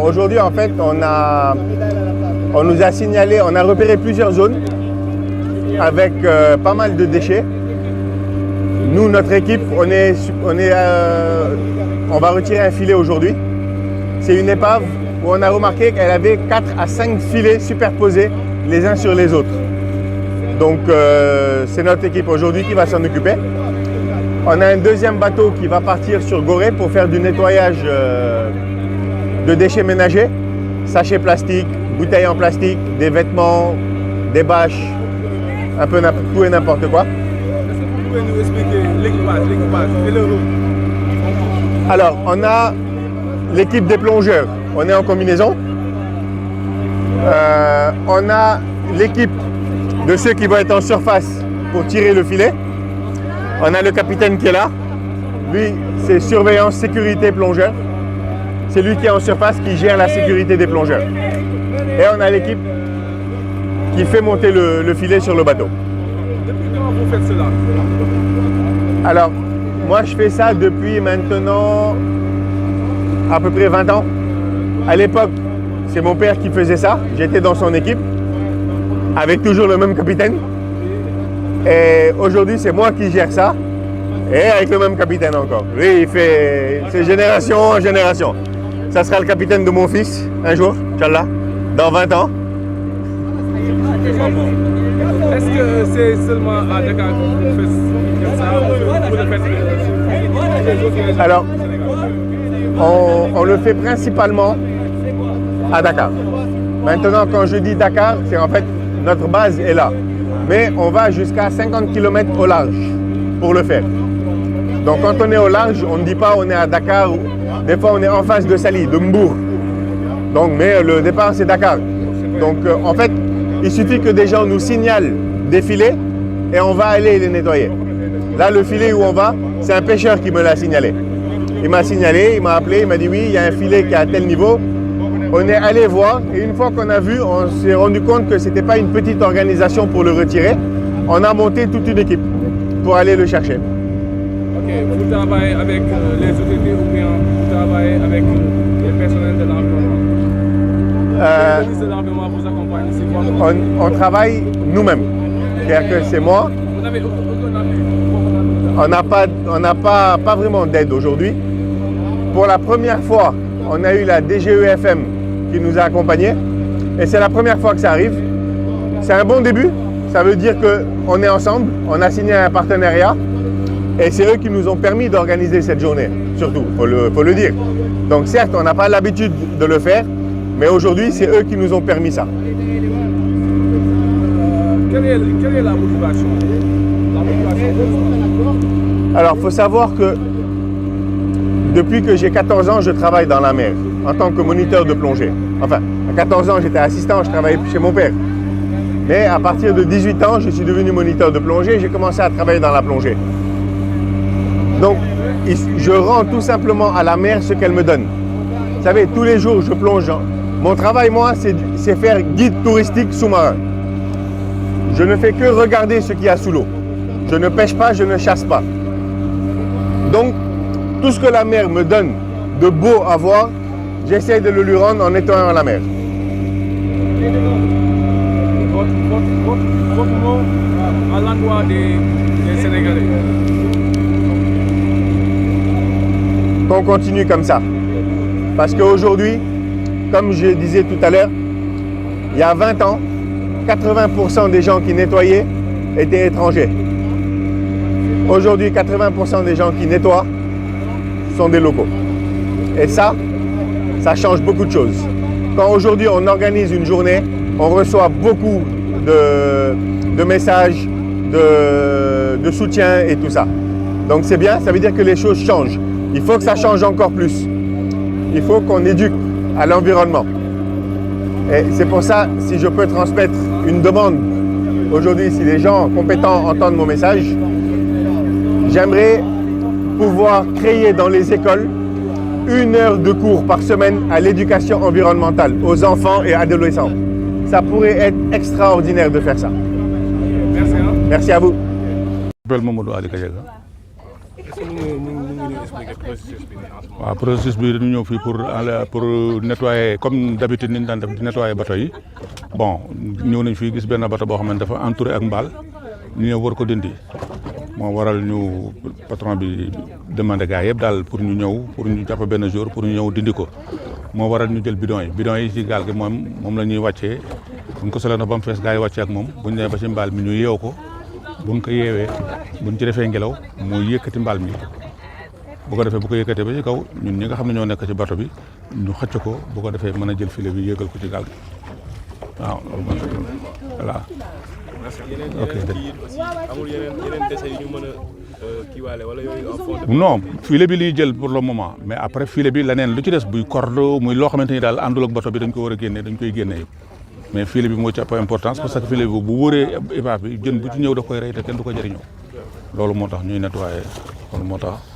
Alors aujourd'hui, en fait, on nous a signalé, on a repéré plusieurs zones avec pas mal de déchets. Nous, notre équipe, on va retirer un filet aujourd'hui. C'est une épave où on a remarqué qu'elle avait 4 à 5 filets superposés les uns sur les autres. Donc c'est notre équipe aujourd'hui qui va s'en occuper. On a un deuxième bateau qui va partir sur Gorée pour faire du nettoyage de déchets ménagers, sachets plastiques, bouteilles en plastique, des vêtements, des bâches, un peu tout et n'importe quoi. Est-ce que vous pouvez nous expliquer l'équipage et le rôle? Alors, on a l'équipe des plongeurs, on est en combinaison. On a l'équipe de ceux qui vont être en surface pour tirer le filet. On a le capitaine qui est là. Lui, c'est surveillance, sécurité, plongeur. C'est lui qui est en surface, qui gère la sécurité des plongeurs. Et on a l'équipe qui fait monter le filet sur le bateau. Depuis quand vous faites cela? Alors, moi je fais ça depuis maintenant à peu près 20 ans. À l'époque, c'est mon père qui faisait ça. J'étais dans son équipe, avec toujours le même capitaine. Et aujourd'hui, c'est moi qui gère ça, et avec le même capitaine encore. Lui, il fait, c'est génération en génération. Ça sera le capitaine de mon fils, un jour, Inch'Allah, dans 20 ans. Est-ce que c'est seulement à Dakar que vous faites ça ou vous le faites? Alors, on le fait principalement à Dakar. Maintenant, quand je dis Dakar, c'est en fait notre base est là. Mais on va jusqu'à 50 km au large pour le faire. Donc quand on est au large, on ne dit pas on est à Dakar. Des fois, on est en face de Sali, de Mbour. Donc, mais le départ, c'est Dakar. Donc, en fait, il suffit que des gens nous signalent des filets et on va aller les nettoyer. Là, le filet où on va, c'est un pêcheur qui me l'a signalé. Il m'a signalé, il m'a appelé, il m'a dit oui, il y a un filet qui est à tel niveau. On est allé voir et une fois qu'on a vu, on s'est rendu compte que ce n'était pas une petite organisation pour le retirer. On a monté toute une équipe pour aller le chercher. Ok, vous travaillez avec les autorités ou bien vous travaillez avec les personnels de l'environnement? Les ministres de l'environnement vous accompagnent ici? On travaille nous-mêmes. C'est-à-dire que c'est moi. Vous n'avez aucun appui? On n'a pas vraiment d'aide aujourd'hui. Pour la première fois, on a eu la DGEFM qui nous a accompagnés. Et c'est la première fois que ça arrive. C'est un bon début. Ça veut dire qu'on est ensemble. On a signé un partenariat. Et c'est eux qui nous ont permis d'organiser cette journée. Surtout, faut le dire. Donc certes, on n'a pas l'habitude de le faire. Mais aujourd'hui, c'est eux qui nous ont permis ça. Quelle est la motivation? Alors, il faut savoir que depuis que j'ai 14 ans, je travaille dans la mer en tant que moniteur de plongée. Enfin, à 14 ans, j'étais assistant, je travaillais chez mon père. Mais à partir de 18 ans, je suis devenu moniteur de plongée et j'ai commencé à travailler dans la plongée. Donc, je rends tout simplement à la mer ce qu'elle me donne. Vous savez, tous les jours, je plonge. Mon travail, moi, c'est faire guide touristique sous-marin. Je ne fais que regarder ce qu'il y a sous l'eau. Je ne pêche pas, je ne chasse pas. Donc, tout ce que la mer me donne de beau à voir, j'essaie de le lui rendre en nettoyant la mer. Votre mot à l'endroit des Sénégalais? Qu'on continue comme ça. Parce qu'aujourd'hui, comme je disais tout à l'heure, il y a 20 ans, 80% des gens qui nettoyaient étaient étrangers. Aujourd'hui, 80% des gens qui nettoient sont des locaux. Et ça change beaucoup de choses. Quand aujourd'hui on organise une journée, on reçoit beaucoup de messages, de soutien et tout ça. Donc c'est bien, ça veut dire que les choses changent. Il faut que ça change encore plus. Il faut qu'on éduque à l'environnement. Et c'est pour ça, si je peux transmettre une demande aujourd'hui, si les gens compétents entendent mon message, j'aimerais pouvoir créer dans les écoles 1 heure de cours par semaine à l'éducation environnementale aux enfants et adolescents. Ça pourrait être extraordinaire de faire ça. Merci. Merci à vous. Je m'appelle Mamadou Ali Kadiaga. Est-ce que nous expliquer processus bi en ce moment. waaw processus bi dañu ñëw fii pour nettoyer comme d'habitude ni ñu daan def di nettoyer bateau yi bon ñëw nañ fii gis benn bateau boo xam ne dafa entouré ak mbaal ñu ñëw war ko dindi moo waral ñu patron bi demandé gars yëpp daal pour ñu ñëw pour ñu jàpp benn jour pour ñu ñëw dindi ko moo waral ñu jël bidon yi ci gaal gi moom la ñuy wàccee buñ ko solee na ba mu fees gars yi wàccee ak moom buñ nee ba ci mbaal mi ñu yeew ko buñ ko yeewee buñ ci defee ngelaw muy yëkkati mbaal mi bu ko defee bu ko yëkkatee ba ci kaw ñun ñi nga xam ne ñoo nekk ci bato bi ñu xëcc ko bu ko defee mën a jël filet bi yéegal ko ci gaal gi waaw voilà. ok amul yeneen déchets yu ñu mën a kiiwaale wala yooyu en fond. non filet bi li ñuy jël pour le moment mais après filet bi leneen lu ci des buy corde muy loo xamante ni daal àndul ak bato bi dañ ko war a génne dañ koy génne yëpp mais filet bi moo ci ëpp importance parce que filet bi bu wëree épave bi jën bu ci ñëw daf koy rey te kenn du ko jëriñoo loolu moo tax ñuy nettoyer loolu moo tax.